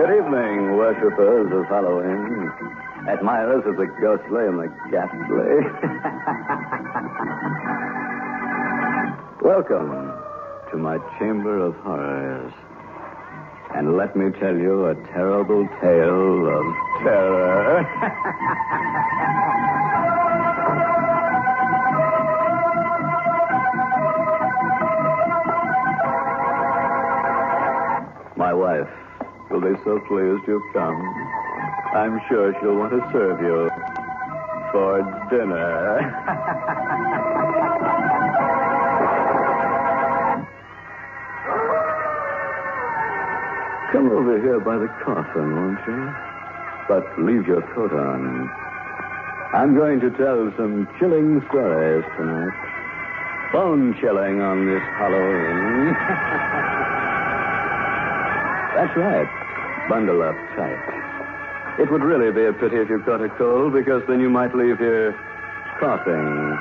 Good evening, worshippers of Halloween. Admirers of the ghostly and the ghastly. Welcome to my chamber of horrors. And let me tell you a terrible tale of terror. My wife will be so pleased you've come. I'm sure she'll want to serve you for dinner. Come over here by the coffin, won't you? But leave your coat on. I'm going to tell some chilling stories tonight. Bone-chilling on this Halloween. That's right. Bundle up tight. It would really be a pity if you caught a cold, because then you might leave here coughing.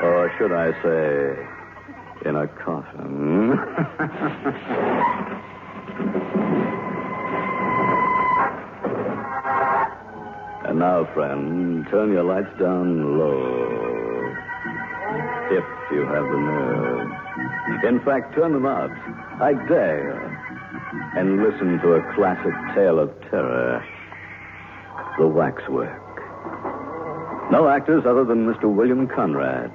Or should I say, in a coffin. And now, friend, turn your lights down low. If you have the nerve. In fact, turn them out. I dare. And listen to a classic tale of terror. The Waxwork. No actors other than Mr. William Conrad.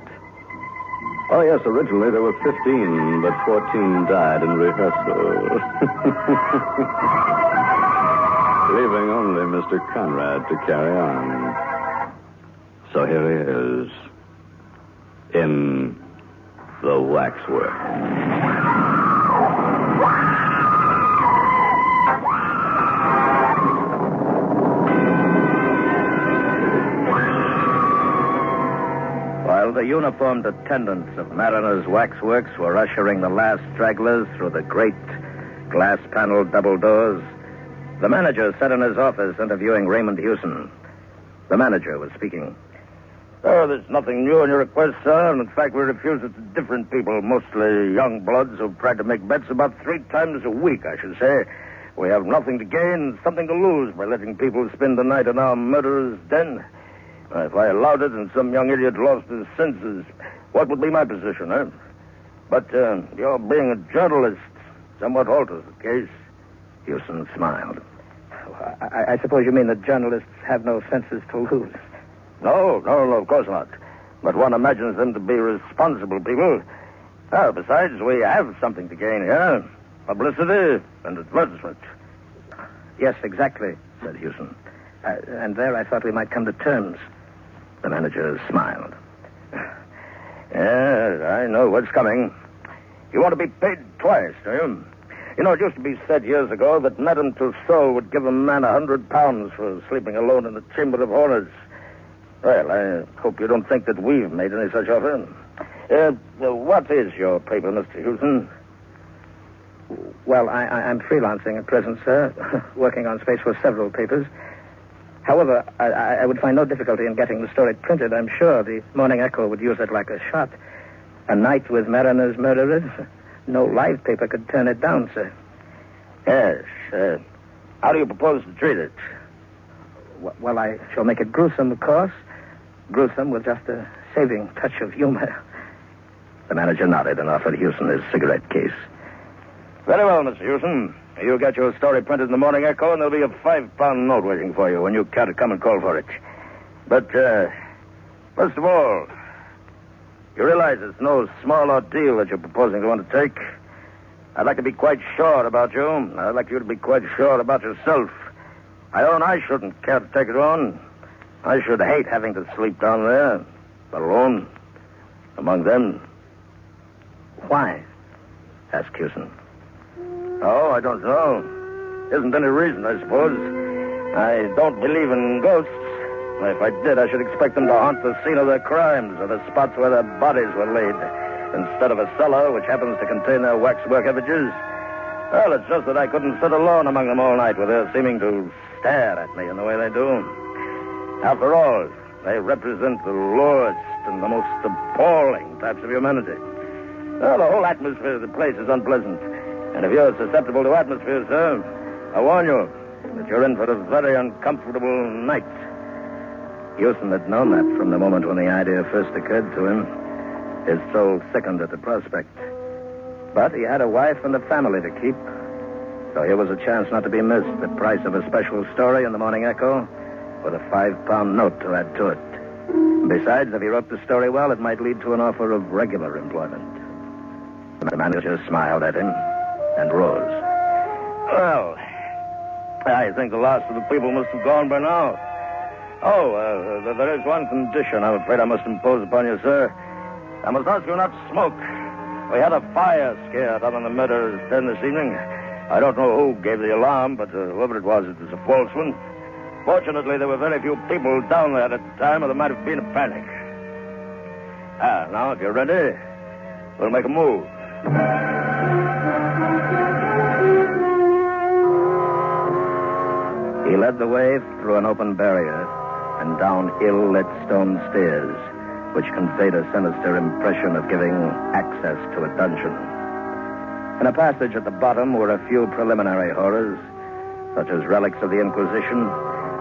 Oh, yes, originally there were 15, but 14 died in rehearsal. Leaving only Mr. Conrad to carry on. So here he is. In The Waxwork. While the uniformed attendants of Mariner's Waxworks were ushering the last stragglers through the great glass-paneled double doors, the manager sat in his office interviewing Raymond Hewson. The manager was speaking. Oh, there's nothing new in your request, sir. And in fact, we refuse it to different people, mostly young bloods who've tried to make bets about 3 times a week, I should say. We have nothing to gain, something to lose by letting people spend the night in our murderer's den. If I allowed it and some young idiot lost his senses, what would be my position, eh? But your being a journalist somewhat alters the case. Hewson smiled. I suppose you mean that journalists have no senses to lose. No, of course not. But one imagines them to be responsible people. Well, besides, we have something to gain here. Publicity and advertisement. Yes, exactly, said Hewson. And there I thought we might come to terms. The manager smiled. Yes, I know what's coming. You want to be paid twice, do you? You know, it used to be said years ago that Madame Tussaud would give a man £100 for sleeping alone in the Chamber of Horrors. Well, I hope you don't think that we've made any such offer. What is your paper, Mr. Hewson? Well, I'm freelancing at present, sir, working on space for several papers. However, I would find no difficulty in getting the story printed. I'm sure the Morning Echo would use it like a shot. A night with Mariner's murderers. No live paper could turn it down, sir. Yes. How do you propose to treat it? Well, I shall make it gruesome, of course. Gruesome with just a saving touch of humor. The manager nodded and offered Hewson his cigarette case. Very well, Mr. Hewson. You get your story printed in the Morning Echo, and there'll be a £5 note waiting for you when you care to come and call for it. But, first of all, you realize it's no small ordeal that you're proposing to undertake. I'd like to be quite sure about you. I'd like you to be quite sure about yourself. I own I shouldn't care to take it on. I should hate having to sleep down there, alone, among them. Why? Asked Hewson. Oh, I don't know. Isn't any reason, I suppose. I don't believe in ghosts. If I did, I should expect them to haunt the scene of their crimes or the spots where their bodies were laid, instead of a cellar which happens to contain their waxwork effigies. Well, it's just that I couldn't sit alone among them all night with her seeming to stare at me in the way they do. After all, they represent the lowest and the most appalling types of humanity. Well, the whole atmosphere of the place is unpleasant. And if you're susceptible to atmosphere, sir, I warn you, that you're in for a very uncomfortable night. Houston had known that from the moment when the idea first occurred to him. His soul sickened at the prospect. But he had a wife and a family to keep. So here was a chance not to be missed. The price of a special story in the Morning Echo with a £5 note to add to it. Besides, if he wrote the story well, it might lead to an offer of regular employment. The manager smiled at him and rose. Well, I think the last of the people must have gone by now. There is one condition I'm afraid I must impose upon you, sir. I must ask you not to smoke. We had a fire scare down on the murderer's den this evening. I don't know who gave the alarm, but whoever it was a false one. Fortunately, there were very few people down there at the time, or there might have been a panic. Now, if you're ready, we'll make a move. He led the way through an open barrier and down ill-lit stone stairs, which conveyed a sinister impression of giving access to a dungeon. In a passage at the bottom were a few preliminary horrors, such as relics of the Inquisition,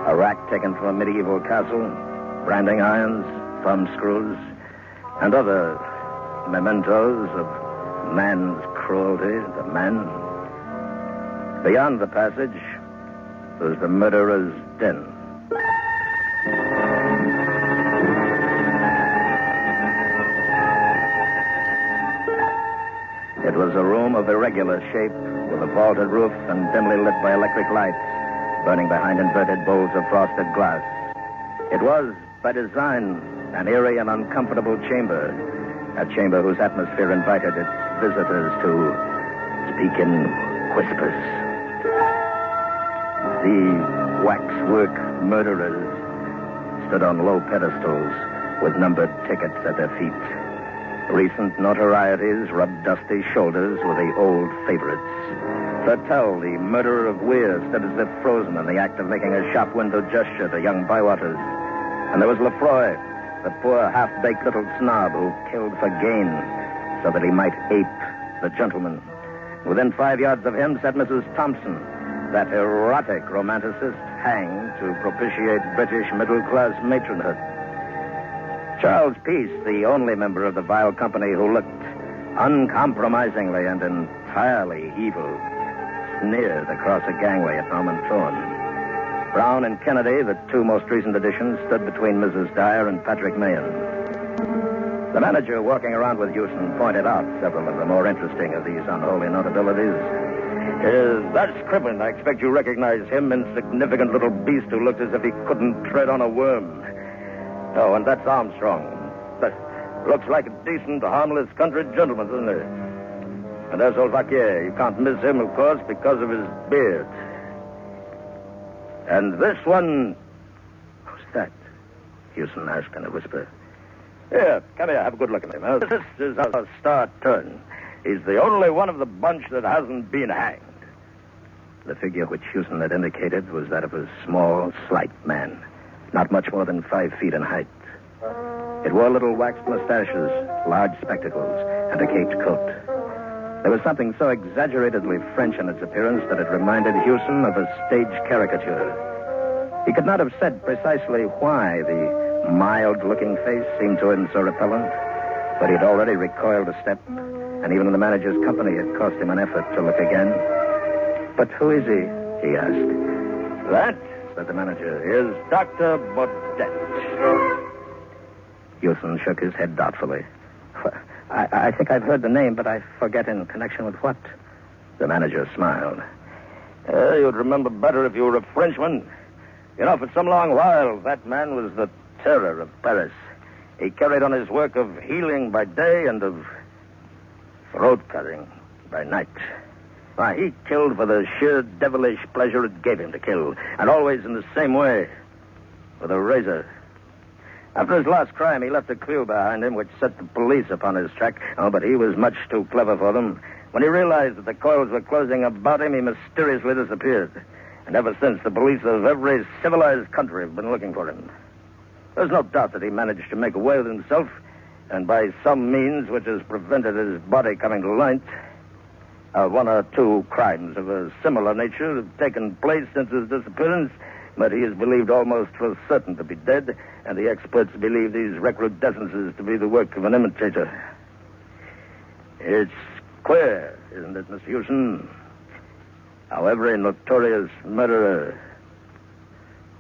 a rack taken from a medieval castle, branding irons, thumb screws, and other mementos of man's cruelty to man. Beyond the passage was the murderer's den. It was a room of irregular shape, with a vaulted roof and dimly lit by electric lights, burning behind inverted bowls of frosted glass. It was, by design, an eerie and uncomfortable chamber, a chamber whose atmosphere invited its visitors to speak in whispers. The waxwork murderers stood on low pedestals with numbered tickets at their feet. Recent notorieties rubbed dusty shoulders with the old favorites. Fertel, the murderer of Weir, stood as if frozen in the act of making a shop window gesture to young Bywaters. And there was Lefroy, the poor half-baked little snob who killed for gain so that he might ape the gentleman. Within 5 yards of him sat Mrs. Thompson, that erotic romanticist hanged to propitiate British middle-class matronhood. Charles Peace, the only member of the vile company who looked uncompromisingly and entirely evil, sneered across a gangway at Norman Thorne. Brown and Kennedy, the two most recent additions, stood between Mrs. Dyer and Patrick Mahan. The manager, walking around with Houston, pointed out several of the more interesting of these unholy notabilities. That's Cribbin. I expect you recognize him, insignificant little beast who looked as if he couldn't tread on a worm. Oh, and that's Armstrong. That looks like a decent, harmless country gentleman, doesn't he? And there's old Vaquier. You can't miss him, of course, because of his beard. And this one... Who's that? Houston asked in a whisper. Here, come here. Have a good look at him. This is our star turn. He's the only one of the bunch that hasn't been hanged. The figure which Houston had indicated was that of a small, slight man, not much more than 5 feet in height. It wore little waxed mustaches, large spectacles, and a caped coat. There was something so exaggeratedly French in its appearance that it reminded Houston of a stage caricature. He could not have said precisely why the mild-looking face seemed to him so repellent, but he'd already recoiled a step, and even in the manager's company it cost him an effort to look again. But who is he asked. That, said the manager, is Dr. Baudet. Houston shook his head doubtfully. I think I've heard the name, but I forget in connection with what. The manager smiled. You'd remember better if you were a Frenchman. You know, for some long while, that man was the terror of Paris. He carried on his work of healing by day and of throat-cutting by night. Why, he killed for the sheer devilish pleasure it gave him to kill, and always in the same way, with a razor. After his last crime, he left a clue behind him which set the police upon his track. Oh, but he was much too clever for them. When he realized that the coils were closing about him, he mysteriously disappeared. And ever since, the police of every civilized country have been looking for him. There's no doubt that he managed to make away with himself, and by some means which has prevented his body coming to light. One or two crimes of a similar nature have taken place since his disappearance, but he is believed almost for certain to be dead, and the experts believe these recrudescences to be the work of an imitator. It's queer, isn't it, Mr. Hewson? How every notorious murderer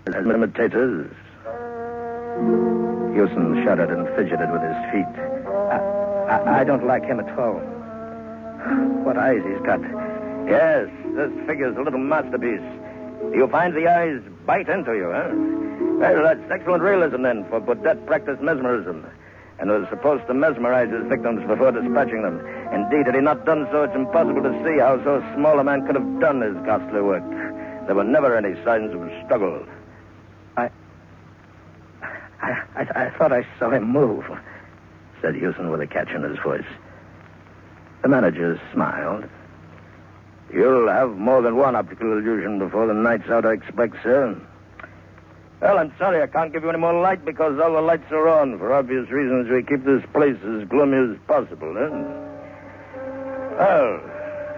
has imitators. Hewson shuddered and fidgeted with his feet. I don't like him at all. What eyes he's got. Yes, this figure's a little masterpiece. You find the eyes bite into you, huh? Well, that's excellent realism, then, for Baudet practiced mesmerism and was supposed to mesmerize his victims before dispatching them. Indeed, had he not done so, it's impossible to see how so small a man could have done his ghastly work. There were never any signs of struggle. I thought I saw him move, said Hewson with a catch in his voice. The manager smiled. You'll have more than one optical illusion before the night's out, I expect, sir. Well, I'm sorry I can't give you any more light because all the lights are on. For obvious reasons, we keep this place as gloomy as possible, eh? Well,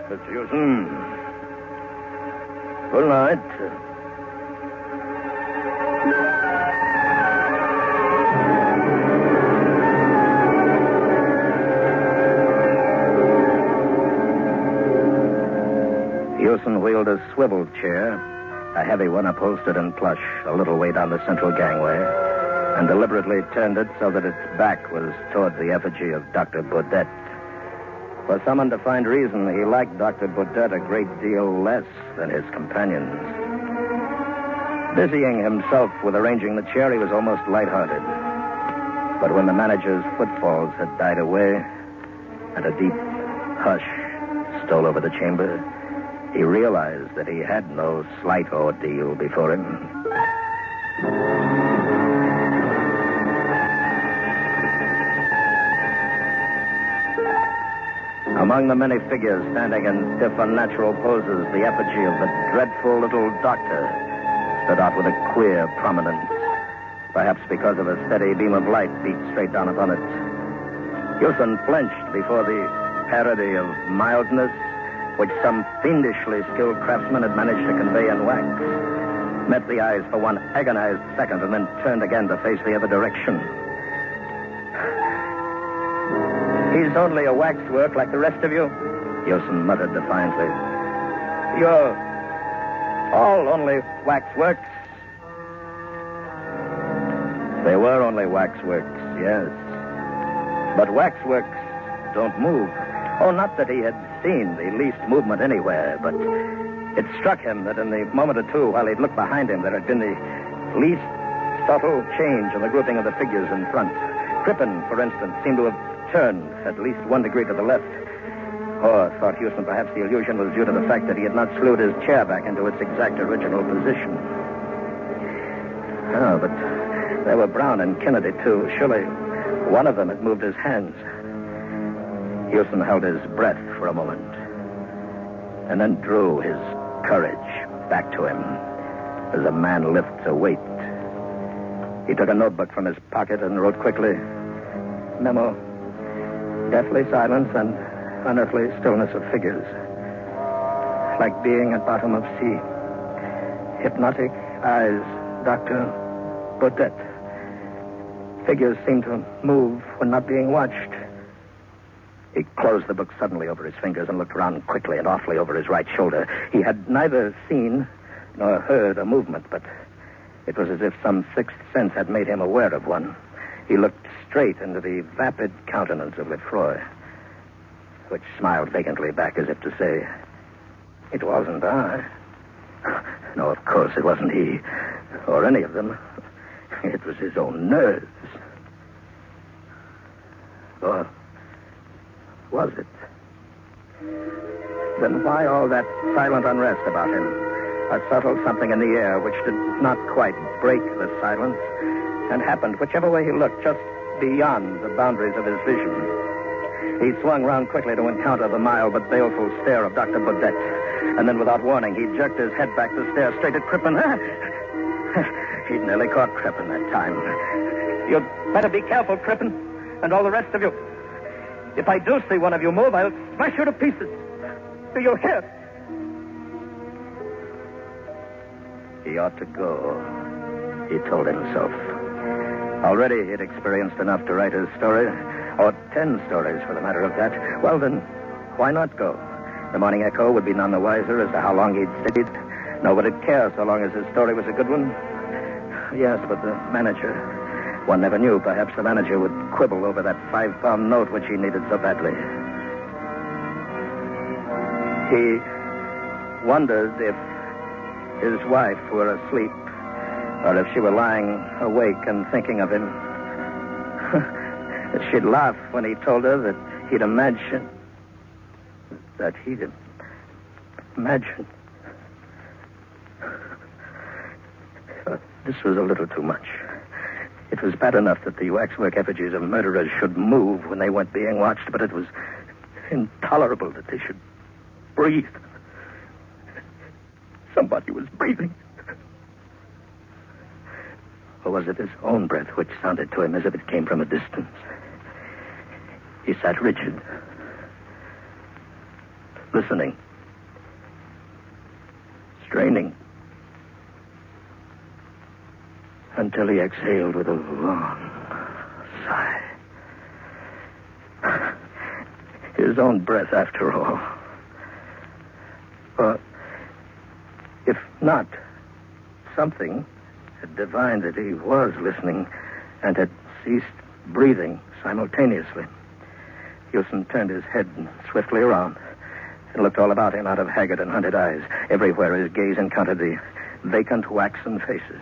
Mr. Hewson, good night. Hewson wheeled a swivel chair, a heavy one upholstered in plush, a little way down the central gangway, and deliberately turned it so that its back was toward the effigy of Dr. Baudet. For some undefined reason, he liked Dr. Baudet a great deal less than his companions. Busying himself with arranging the chair, he was almost lighthearted. But when the manager's footfalls had died away and a deep hush stole over the chamber, he realized that he had no slight ordeal before him. Among the many figures standing in stiff, unnatural poses, the effigy of the dreadful little doctor stood out with a queer prominence, perhaps because of a steady beam of light beat straight down upon it. Hewson flinched before the parody of mildness which some fiendishly skilled craftsman had managed to convey in wax, met the eyes for one agonized second, and then turned again to face the other direction. He's only a waxwork like the rest of you, Hewson muttered defiantly. You're all only waxworks. They were only waxworks, yes. But waxworks don't move. Oh, not that he had seen the least movement anywhere, but it struck him that in the moment or two while he'd looked behind him, there had been the least subtle change in the grouping of the figures in front. Crippen, for instance, seemed to have turned at least 1 degree to the left. Or, thought Hewson, perhaps the illusion was due to the fact that he had not slewed his chair back into its exact original position. Oh, but there were Brown and Kennedy, too. Surely one of them had moved his hands. Hewson held his breath for a moment and then drew his courage back to him as a man lifts a weight. He took a notebook from his pocket and wrote quickly, Memo, deathly silence and unearthly stillness of figures, like being at bottom of sea. Hypnotic eyes, Dr. Baudet. Figures seem to move when not being watched. He closed the book suddenly over his fingers and looked around quickly and awfully over his right shoulder. He had neither seen nor heard a movement, but it was as if some sixth sense had made him aware of one. He looked straight into the vapid countenance of Lefroy, which smiled vacantly back as if to say, it wasn't I. No, of course it wasn't he, or any of them. It was his own nerves. Or was it? Then why all that silent unrest about him? A subtle something in the air which did not quite break the silence and happened whichever way he looked, just beyond the boundaries of his vision. He swung round quickly to encounter the mild but baleful stare of Dr. Baudet. And then without warning, he jerked his head back to stare straight at Crippen. He'd nearly caught Crippen that time. You'd better be careful, Crippen, and all the rest of you. If I do see one of you move, I'll smash you to pieces. Do you hear? He ought to go, he told himself. Already he'd experienced enough to write his story, or 10 stories for the matter of that. Well, then, why not go? The Morning Echo would be none the wiser as to how long he'd stayed. Nor would it care so long as his story was a good one. Yes, but the manager... One never knew. Perhaps the manager would quibble over that 5-pound note which he needed so badly. He wondered if his wife were asleep, or if she were lying awake and thinking of him. That she'd laugh when he told her that he'd imagined... This was a little too much. It was bad enough that the waxwork effigies of murderers should move when they weren't being watched, but it was intolerable that they should breathe. Somebody was breathing. Or was it his own breath which sounded to him as if it came from a distance? He sat rigid, listening, straining, until he exhaled with a long sigh. His own breath, after all. Or, if not, something had divined that he was listening and had ceased breathing simultaneously. Houston turned his head swiftly around and looked all about him out of haggard and hunted eyes. Everywhere his gaze encountered the vacant, waxen faces.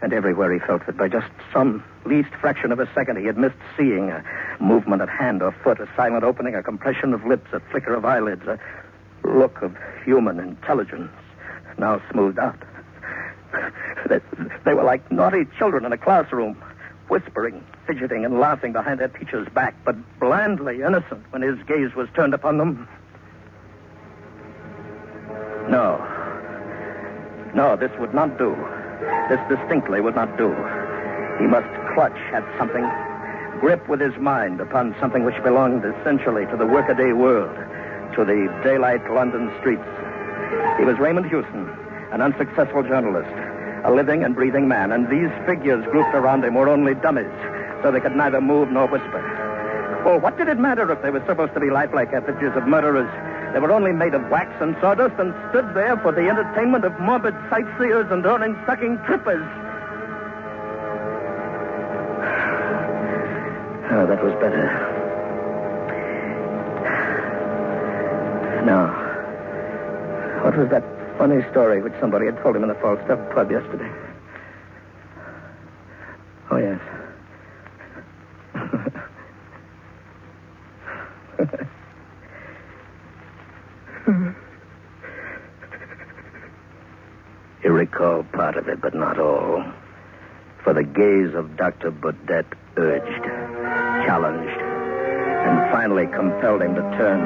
And everywhere he felt that by just some least fraction of a second he had missed seeing a movement of hand or foot, a silent opening, a compression of lips, a flicker of eyelids, a look of human intelligence now smoothed out. They were like naughty children in a classroom, whispering, fidgeting, and laughing behind their teacher's back, but blandly innocent when his gaze was turned upon them. No, this would not do. This distinctly would not do. He must clutch at something, grip with his mind upon something which belonged essentially to the workaday world, to the daylight London streets. He was Raymond Houston, an unsuccessful journalist, a living and breathing man, and these figures grouped around him were only dummies, so they could neither move nor whisper. Oh, what did it matter if they were supposed to be lifelike effigies of murderers? They were only made of wax and sawdust and stood there for the entertainment of morbid sightseers and orange-sucking trippers. Oh, that was better. Now, what was that funny story which somebody had told him in the Falstaff pub yesterday? Oh, yes. He recalled part of it, but not all. For the gaze of Dr. Baudet urged, challenged, and finally compelled him to turn.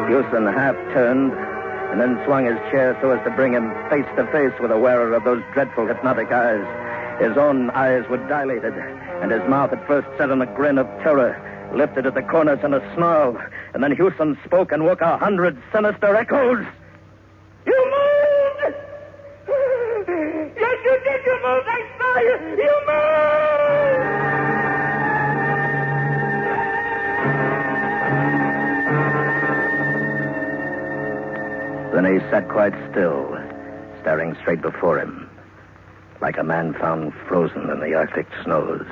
Houston half turned, and then swung his chair so as to bring him face to face with the wearer of those dreadful hypnotic eyes. His own eyes were dilated, and his mouth at first set in a grin of terror, lifted at the corners in a snarl, and then Houston spoke and woke 100 sinister echoes. You moved! Yes, you did! You moved! I saw you! You moved! Then he sat quite still, staring straight before him, like a man found frozen in the Arctic snows.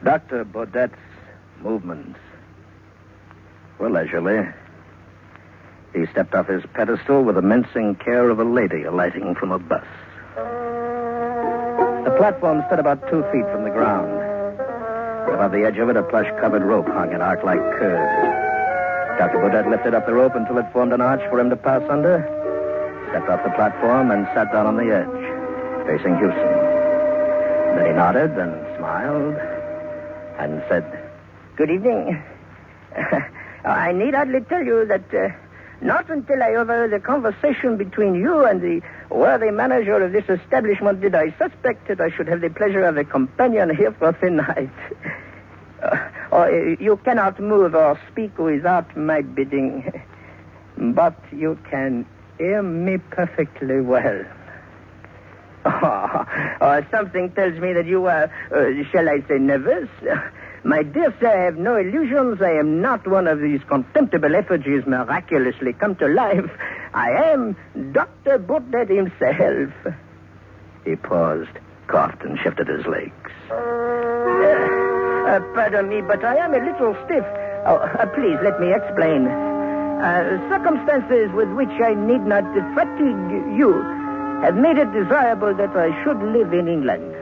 Dr. Baudet's movements were leisurely. He stepped off his pedestal with the mincing care of a lady alighting from a bus. The platform stood about 2 feet from the ground. Above the edge of it, a plush-covered rope hung in arc-like curves. Dr. Baudet lifted up the rope until it formed an arch for him to pass under, stepped off the platform, and sat down on the edge, facing Houston. Then he nodded and smiled and said, Good evening. I need hardly tell you that not until I overheard the conversation between you and the worthy manager of this establishment did I suspect that I should have the pleasure of a companion here for the night. Or you cannot move or speak without my bidding. But you can hear me perfectly well. Something tells me that you are, shall I say, nervous? My dear sir, I have no illusions. I am not one of these contemptible effigies miraculously come to life. I am Dr. Boothead himself. He paused, coughed, and shifted his legs. Pardon me, but I am a little stiff. Please, let me explain. Circumstances with which I need not fatigue you have made it desirable that I should live in England.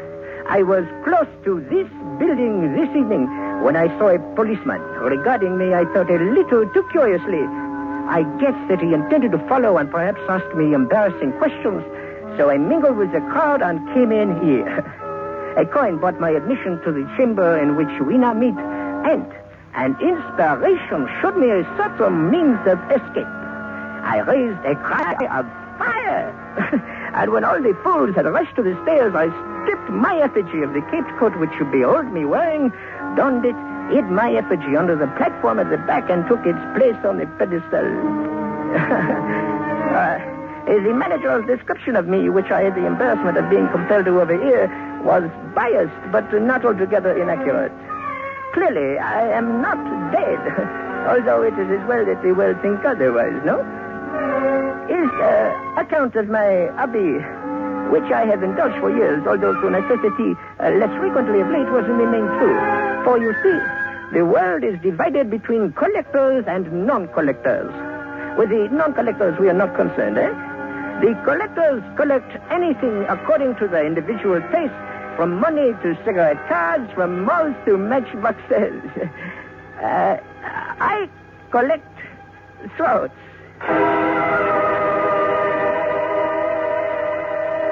I was close to this building this evening when I saw a policeman. Regarding me, I thought a little too curiously. I guessed that he intended to follow and perhaps ask me embarrassing questions, so I mingled with the crowd and came in here. A coin bought my admission to the chamber in which we now meet, and an inspiration showed me a certain means of escape. I raised a cry of fire, and when all the fools had rushed to the stairs, I stripped my effigy of the caped coat which you behold me wearing, donned it, hid my effigy under the platform at the back, and took its place on the pedestal. The manager's description of me, which I had the embarrassment of being compelled to overhear, was biased, but not altogether inaccurate. Clearly, I am not dead, although it is as well that the world think otherwise, no? His account of my hobby, which I have indulged for years, although through necessity less frequently of late, was in the main true. For you see, the world is divided between collectors and non-collectors. With the non-collectors, we are not concerned, eh? The collectors collect anything according to their individual taste, from money to cigarette cards, from malls to matchboxes. I collect throats.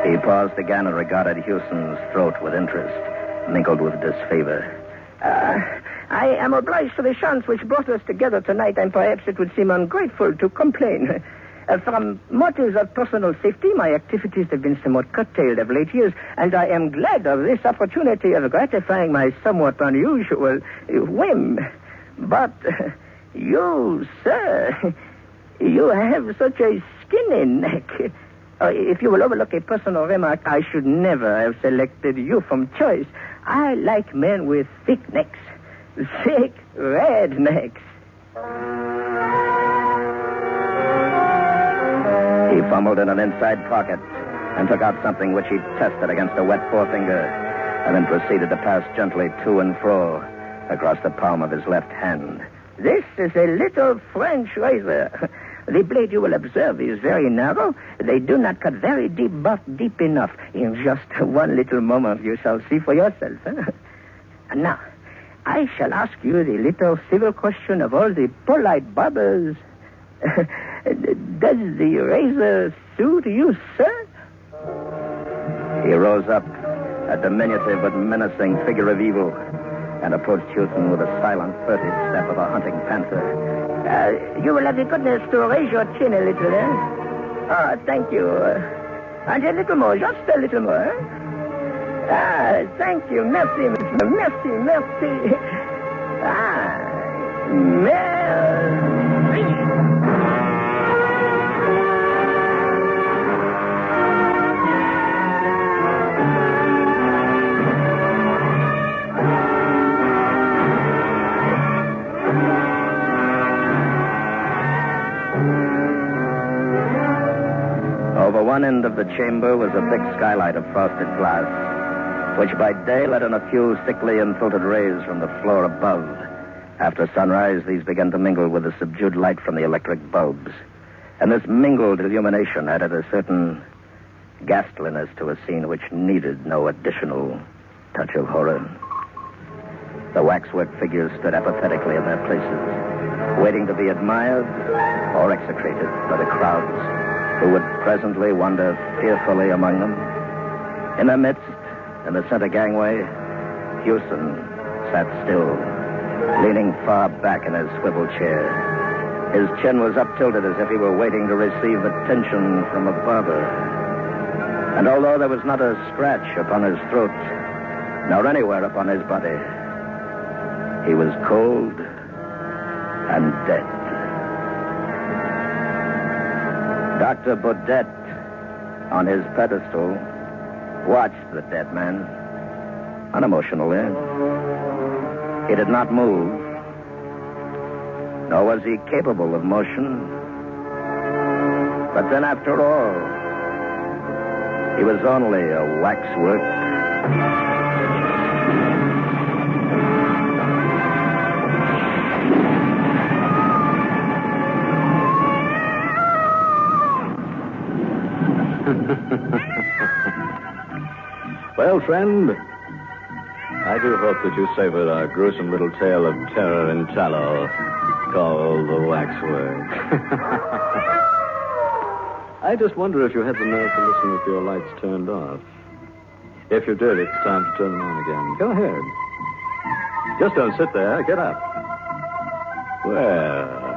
He paused again and regarded Hewson's throat with interest, mingled with disfavor. I am obliged for the chance which brought us together tonight, and perhaps it would seem ungrateful to complain. From motives of personal safety, my activities have been somewhat curtailed of late years, and I am glad of this opportunity of gratifying my somewhat unusual whim. But you, sir, you have such a skinny neck. If you will overlook a personal remark, I should never have selected you from choice. I like men with thick necks. Thick, red necks. He fumbled in an inside pocket and took out something which he tested against a wet forefinger, and then proceeded to pass gently to and fro across the palm of his left hand. This is a little French razor. The blade, you will observe, is very narrow. They do not cut very deep, but deep enough. In just one little moment, you shall see for yourself. And now, I shall ask you the little civil question of all the polite barbers. Does the razor suit you, sir? He rose up, a diminutive but menacing figure of evil, and approached Hewson with a silent, furtive step of a hunting panther. You will have the goodness to raise your chin a little, eh? Thank you. And a little more, just a little more. Thank you. Merci, monsieur. Merci, merci. Merci. Over one end of the chamber was a big skylight of frosted glass, which by day let in a few sickly and filtered rays from the floor above. After sunrise, these began to mingle with the subdued light from the electric bulbs. And this mingled illumination added a certain ghastliness to a scene which needed no additional touch of horror. The waxwork figures stood apathetically in their places, waiting to be admired or execrated by the crowds who would presently wander fearfully among them. In their midst, in the center gangway, Hewson sat still, leaning far back in his swivel chair. His chin was up-tilted as if he were waiting to receive attention from a barber. And although there was not a scratch upon his throat, nor anywhere upon his body, He was cold and dead. Dr. Baudet, on his pedestal, watched the dead man unemotionally. He did not move, nor was he capable of motion. But then, after all, he was only a waxwork. Well, friend, I do hope that you savored our gruesome little tale of terror and tallow called the Waxwork. I just wonder if you had the nerve to listen with your lights turned off. If you did, it's time to turn them on again. Go ahead. Just don't sit there. Get up. Well,